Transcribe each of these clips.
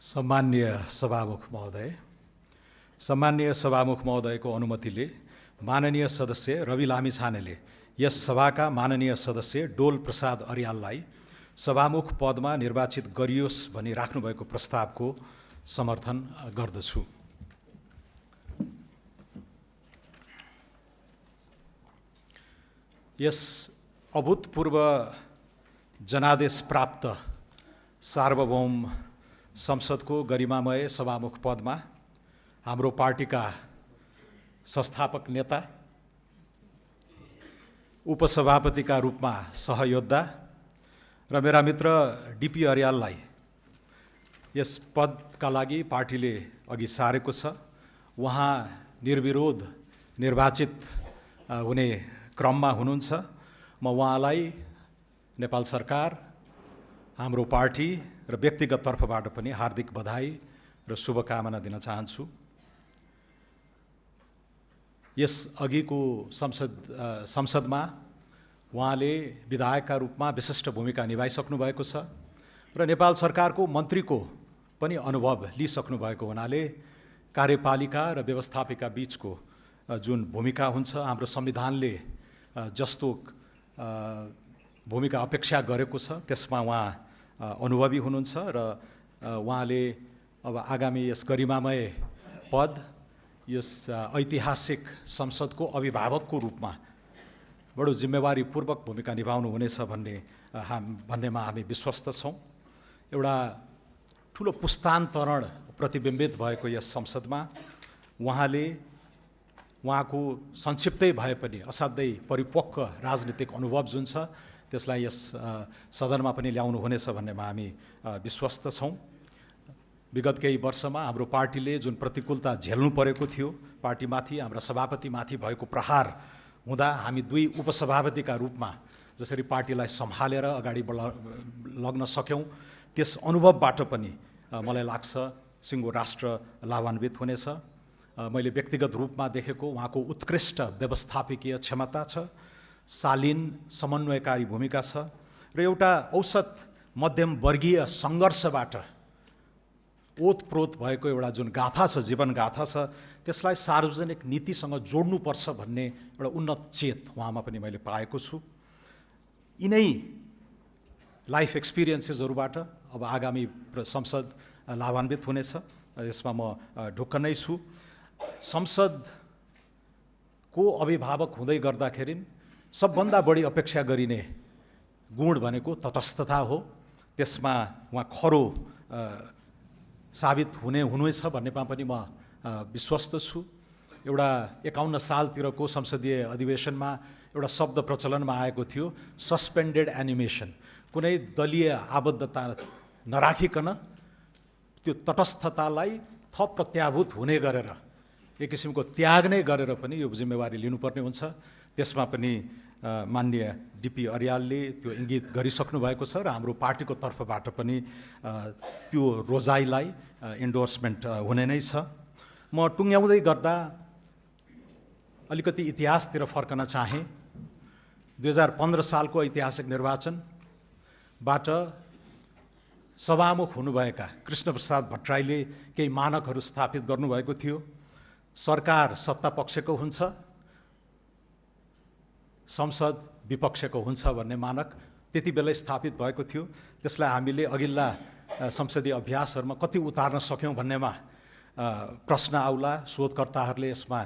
सम्माननीय सभामुख महोदयको अनुमतिले माननीय सदस्य रवि लामिछानेले यस सभाका माननीय सदस्य डोल प्रसाद अर्याललाई सभामुख पदमा निर्वाचित गरियोस् भनी राख्नुभएको प्रस्तावको समर्थन गर्दछु। यस अभूतपूर्व जनादेश प्राप्त सार्वभौम संसदको गरिमामय सभामुख पदमा हाम्रो पार्टीका संस्थापक नेता, उपसभापतिका रूपमा सहयोद्धा र मेरा मित्र डीपी अर्याललाई यस पदका लागि पार्टीले अघि सारेको छ। उहाँ निर्विरोध निर्वाचित हुने क्रममा हुनुहुन्छ। म उहाँलाई नेपाल सरकार, हाम्रो पार्टी र व्यक्तिगत तर्फबाट पनि हार्दिक बधाई र शुभकामना दिन चाहन्छु। यस अघिको संसदमा उहाँले विधायकका रूपमा विशिष्ट भूमिका निभाइसक्नु भएको छ र नेपाल सरकारको मन्त्रीको पनि अनुभव लिइसक्नु भएको हुनाले कार्यपालिका र व्यवस्थापिका बीचको जुन भूमिका हुन्छ, हाम्रो संविधानले जस्तो भूमिका अपेक्षा गरेको छ त्यसमा उहाँ अनुभवी हुनुहुन्छ र उहाँले अब आगामी यस गरिमामय पद, यस ऐतिहासिक संसदको अभिभावकको रूपमा बडो जिम्मेवारीपूर्वक भूमिका निभाउनु हुनेछ भन्नेमा हामी विश्वस्त छौँ। एउटा ठुलो पुस्तान्तरण प्रतिबिम्बित भएको यस संसदमा उहाँको संक्षिप्तै भए पनि असाध्यै परिपक्व राजनीतिक अनुभव जुन छ त्यसलाई यस सदनमा पनि ल्याउनु हुनेछ भन्नेमा हामी विश्वस्त छौँ। विगत केही वर्षमा हाम्रो पार्टीले जुन प्रतिकूलता झेल्नु परेको थियो, पार्टीमाथि, हाम्रा सभापतिमाथि भएको प्रहार हुँदा हामी दुई उपसभापतिका रूपमा जसरी पार्टीलाई सम्हालेर अगाडि लग्न सक्यौँ, त्यस अनुभवबाट पनि मलाई लाग्छ सिङ्गो राष्ट्र लाभान्वित हुनेछ। मैले व्यक्तिगत रूपमा देखेको उहाँको उत्कृष्ट व्यवस्थापकीय क्षमता छ, शालीन समन्वयकारी भूमिका छ र एउटा औसत मध्यम वर्गीय सङ्घर्षबाट ओतप्रोत भएको एउटा जुन गाथा छ, जीवन गाथा छ, त्यसलाई सार्वजनिक नीतिसँग जोड्नुपर्छ भन्ने एउटा उन्नत चेत उहाँमा पनि मैले पाएको छु। यिनै लाइफ एक्सपिरियन्सेसहरूबाट अब आगामी संसद लाभान्वित हुनेछ, यसमा म ढुक्क नै छु। संसदको अभिभावक हुँदै गर्दाखेरि सबभन्दा बढी अपेक्षा गरिने गुण भनेको तटस्थता हो। त्यसमा उहाँ खरो साबित हुनेछ भन्नेमा पनि म विश्वस्त छु। एउटा 51 सालतिरको संसदीय अधिवेशनमा एउटा शब्द प्रचलनमा आएको थियो, सस्पेन्डेड एनिमेसन। कुनै दलीय आबद्धता नराखिकन त्यो तटस्थतालाई थप प्रत्याभूत हुने गरेर एक किसिमको त्याग नै गरेर पनि यो जिम्मेवारी लिनुपर्ने हुन्छ। त्यसमा पनि माननीय डीपी अर्यालले त्यो इङ्गित गरिसक्नु भएको छ र हाम्रो पार्टीको तर्फबाट पनि त्यो रोजाइलाई इन्डोर्समेन्ट हुने नै छ। म टुङ्ग्याउँदै गर्दा अलिकति इतिहासतिर फर्कन चाहेँ। 2015 सालको ऐतिहासिक निर्वाचनबाट सभामुख हुनुभएका कृष्णप्रसाद भट्टराईले केही मानकहरू स्थापित गर्नुभएको थियो। सरकार सत्ता पक्षको हुन्छ, संसद विपक्षको हुन्छ भन्ने मानक त्यति बेलै स्थापित भएको थियो। त्यसलाई हामीले अघिल्ला संसदीय अभ्यासहरूमा कति उतार्न सक्यौँ भन्नेमा प्रश्न आउला, शोधकर्ताहरूले यसमा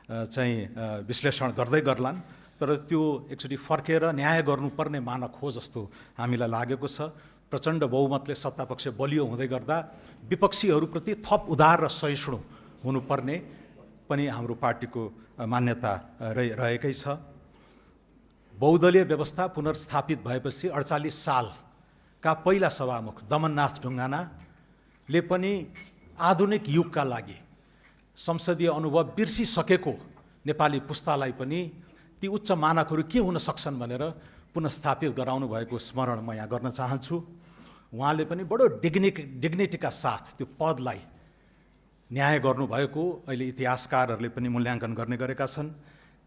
चाहिँ विश्लेषण गर्दै गर्लान्, तर त्यो एकचोटि फर्केर न्याय गर्नुपर्ने मानक हो जस्तो हामीलाई लागेको छ। प्रचण्ड बहुमतले सत्तापक्ष बलियो हुँदै गर्दा विपक्षीहरूप्रति थप उदार र सहिष्णु हुनुपर्ने पनि हाम्रो पार्टीको मान्यता रहेकै छ। बहुदलीय व्यवस्था पुनर्स्थापित भएपछि 48 सालका पहिला सभामुख दमननाथ ढुङ्गानाले पनि आधुनिक युगका लागि संसदीय अनुभव बिर्सिसकेको नेपाली पुस्तालाई पनि ती उच्च मानकहरू के हुन सक्छन् भनेर पुनर्स्थापित गराउनु भएको स्मरण म यहाँ गर्न चाहन्छु। उहाँले पनि बडो डिग्निटीका साथ त्यो पदलाई न्याय गर्नुभएको अहिले इतिहासकारहरूले पनि मूल्याङ्कन गर्ने गरेका छन्।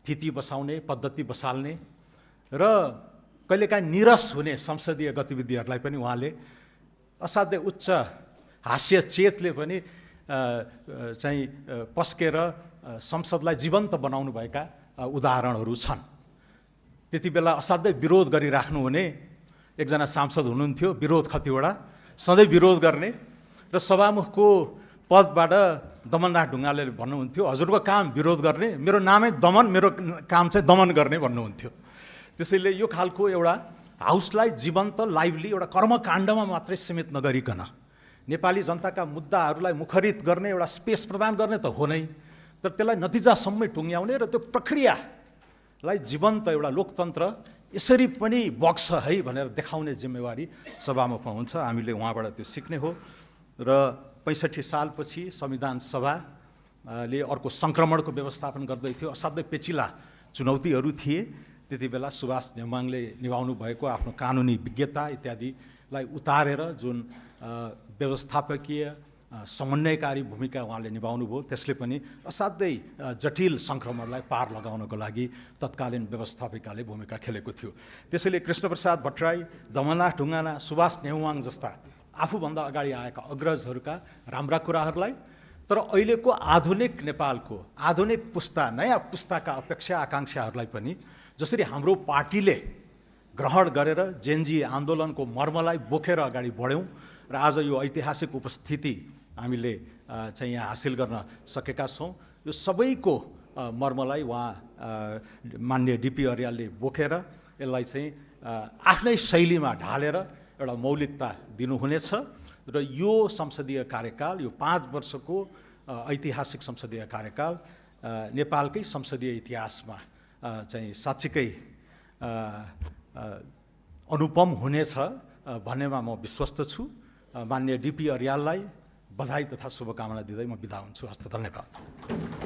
थिति बसाउने, पद्धति बसाल्ने र कहिलेकाहीँ निरस हुने संसदीय गतिविधिहरूलाई पनि उहाँले असाध्यै उच्च हास्य चेतले पनि चाहिँ पस्केर संसदलाई जीवन्त बनाउनुभएका उदाहरणहरू छन्। त्यति बेला असाध्यै विरोध गरिराख्नुहुने एकजना सांसद हुनुहुन्थ्यो, विरोध खतिवडा, सधैँ विरोध गर्ने र सभामुखको पदबाट दमननाथ ढुङ्गालले भन्नुहुन्थ्यो, हजुरको काम विरोध गर्ने, मेरो नामै दमन, मेरो काम चाहिँ दमन गर्ने भन्नुहुन्थ्यो। त्यसैले यो खालको एउटा हाउसलाई जीवन्त लाइभली एउटा कर्मकाण्डमा मात्रै सीमित नगरिकन नेपाली जनताका मुद्दाहरूलाई मुखरित गर्ने एउटा स्पेस प्रदान गर्ने त हो नै, तर त्यसलाई नतिजासम्मै टुङ्ग्याउने र त्यो प्रक्रियालाई जीवन्त एउटा लोकतन्त्र यसरी पनि बग्छ है भनेर देखाउने जिम्मेवारी सभामुखमा हुन्छ। हामीले उहाँबाट त्यो सिक्ने हो। र 65 सालपछि संविधान सभाले अर्को सङ्क्रमणको व्यवस्थापन गर्दै थियो। असाध्यै पेचिला चुनौतीहरू थिए। त्यति बेला सुभाष नेमाङले निभाउनु भएको आफ्नो कानुनी विज्ञता इत्यादिलाई उतारेर जुन व्यवस्थापकीय समन्वयकारी भूमिका उहाँले निभाउनु भयो, त्यसले पनि असाध्यै जटिल सङ्क्रमणलाई पार लगाउनको लागि तत्कालीन व्यवस्थापिकाले भूमिका खेलेको थियो। त्यसैले कृष्णप्रसाद भट्टराई, दमननाथ ढुङ्गाना, सुभाष नेउवाङ जस्ता आफूभन्दा अगाडि आएका अग्रजहरूका राम्रा कुराहरूलाई, तर अहिलेको आधुनिक नेपालको आधुनिक पुस्ता, नयाँ पुस्ताका अपेक्षा आकाङ्क्षाहरूलाई पनि जसरी हाम्रो पार्टीले ग्रहण गरेर जेनजी आन्दोलनको मर्मलाई बोकेर अगाडि बढ्यौँ र आज यो ऐतिहासिक उपस्थिति हामीले चाहिँ यहाँ हासिल गर्न सकेका छौँ। यो सबैको मर्मलाई उहाँ माननीय डिपी अर्यालले बोकेर यसलाई चाहिँ आफ्नै शैलीमा ढालेर एउटा मौलिकता दिनुहुनेछ र यो संसदीय कार्यकाल, यो 5 वर्षको ऐतिहासिक संसदीय कार्यकाल नेपालकै संसदीय इतिहासमा चाहिँ साँच्चीकै अनुपम हुनेछ भन्नेमा म विश्वस्त छु। माननीय डिपी अर्याललाई बधाई तथा शुभकामना दिँदै म बिदा हुन्छु। हस्त, धन्यवाद।